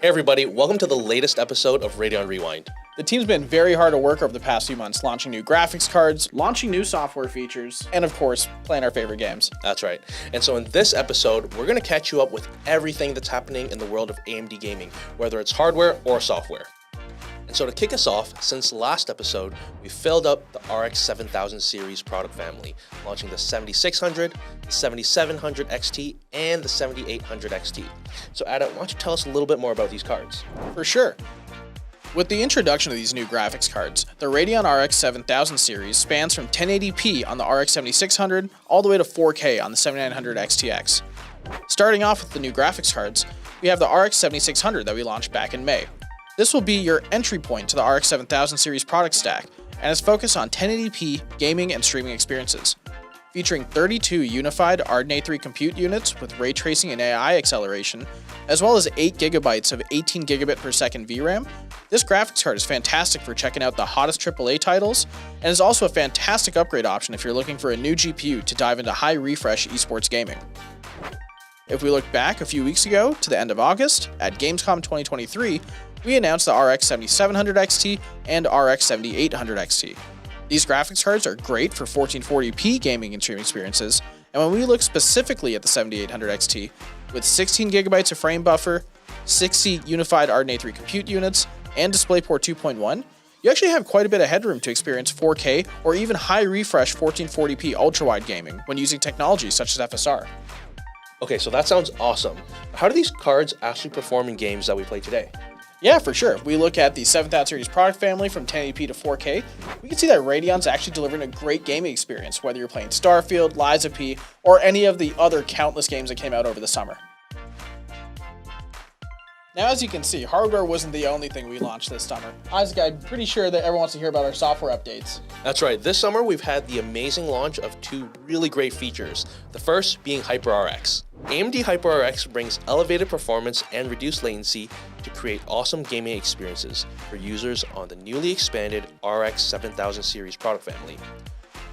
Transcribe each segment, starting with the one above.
Hey everybody, welcome to the latest episode of Radeon Rewind. The team's been very hard at work over the past few months, launching new graphics cards, launching new software features, and of course, playing our favorite games. That's right. And so in this episode, we're going to catch you up with everything that's happening in the world of AMD Gaming, whether it's hardware or software. And so to kick us off, since the last episode, we filled up the RX 7000 series product family, launching the 7600, the 7700 XT, and the 7800 XT. So Adit, why don't you tell us a little bit more about these cards? For sure. With the introduction of these new graphics cards, the Radeon RX 7000 series spans from 1080p on the RX 7600 all the way to 4K on the 7900 XTX. Starting off with the new graphics cards, we have the RX 7600 that we launched back in May. This will be your entry point to the RX 7000 series product stack, and is focused on 1080p gaming and streaming experiences. Featuring 32 unified Radeon A3 compute units with ray tracing and AI acceleration, as well as 8GB of 18GB per second VRAM, this graphics card is fantastic for checking out the hottest AAA titles, and is also a fantastic upgrade option if you're looking for a new GPU to dive into high refresh esports gaming. If we look back a few weeks ago to the end of August, at Gamescom 2023, we announced the RX 7700 XT and RX 7800 XT. These graphics cards are great for 1440p gaming and streaming experiences, and when we look specifically at the 7800 XT, with 16GB of frame buffer, 60 unified Radeon A3 compute units, and DisplayPort 2.1, you actually have quite a bit of headroom to experience 4K or even high refresh 1440p ultrawide gaming when using technology such as FSR. Okay, so that sounds awesome. How do these cards actually perform in games that we play today? Yeah, for sure. If we look at the 7000 series product family from 1080p to 4K, we can see that Radeon's actually delivering a great gaming experience, whether you're playing Starfield, Lies of P, or any of the other countless games that came out over the summer. Now, as you can see, hardware wasn't the only thing we launched this summer. Isaac, I'm pretty sure that everyone wants to hear about our software updates. That's right. This summer, we've had the amazing launch of two really great features. The first being HYPR-RX. AMD HYPR-RX brings elevated performance and reduced latency to create awesome gaming experiences for users on the newly expanded RX 7000 series product family.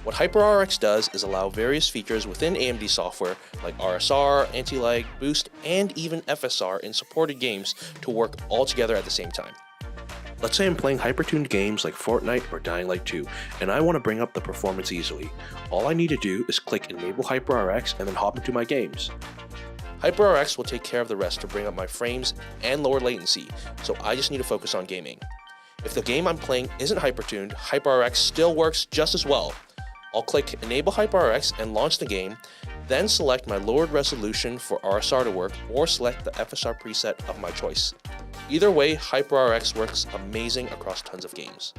What HYPR-RX does is allow various features within AMD software like RSR, anti-lag, boost, and even FSR in supported games to work all together at the same time. Let's say I'm playing hyper-tuned games like Fortnite or Dying Light 2, and I want to bring up the performance easily. All I need to do is click Enable HYPR-RX and then hop into my games. HYPR-RX will take care of the rest to bring up my frames and lower latency, so I just need to focus on gaming. If the game I'm playing isn't hyper-tuned, HYPR-RX still works just as well. I'll click Enable HYPR-RX and launch the game, then select my lowered resolution for RSR to work, or select the FSR preset of my choice. Either way, HYPR-RX works amazing across tons of games.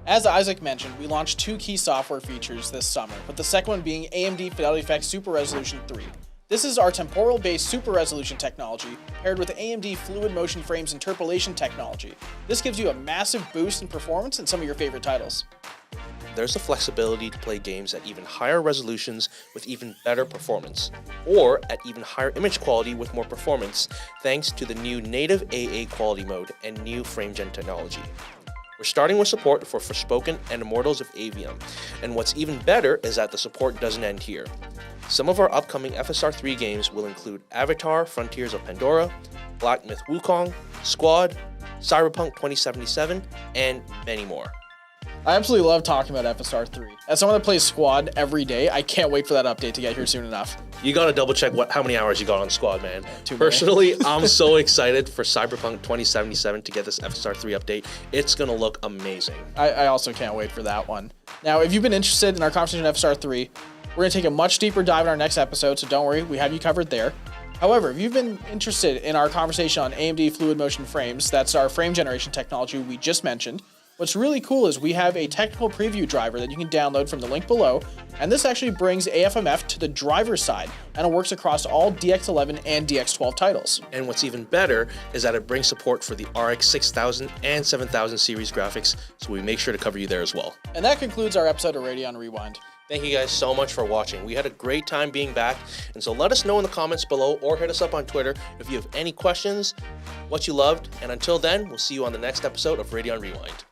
As Isaac mentioned, we launched two key software features this summer, with the second one being AMD Fidelity Effects Super Resolution 3. This is our temporal-based super resolution technology paired with AMD Fluid Motion Frames interpolation technology. This gives you a massive boost in performance in some of your favorite titles. There's the flexibility to play games at even higher resolutions with even better performance, or at even higher image quality with more performance, thanks to the new native AA quality mode and new frame gen technology. We're starting with support for Forspoken and Immortals of Avium, and what's even better is that the support doesn't end here. Some of our upcoming FSR 3 games will include Avatar: Frontiers of Pandora, Black Myth Wukong, Squad, Cyberpunk 2077, and many more. I absolutely love talking about FSR 3. As someone that plays Squad every day, I can't wait for that update to get here soon enough. You gotta double check how many hours you got on Squad, man. Too many. Personally, I'm so excited for Cyberpunk 2077 to get this FSR 3 update. It's gonna look amazing. I also can't wait for that one. Now, if you've been interested in our conversation on FSR 3, we're going to take a much deeper dive in our next episode, so don't worry, we have you covered there. However, if you've been interested in our conversation on AMD Fluid Motion Frames, that's our frame generation technology we just mentioned, what's really cool is we have a technical preview driver that you can download from the link below, and this actually brings AFMF to the driver's side, and it works across all DX11 and DX12 titles. And what's even better is that it brings support for the RX 6000 and 7000 series graphics, so we make sure to cover you there as well. And that concludes our episode of Radeon Rewind. Thank you guys so much for watching. We had a great time being back, and so let us know in the comments below or hit us up on Twitter if you have any questions, what you loved, and until then, we'll see you on the next episode of Radeon Rewind.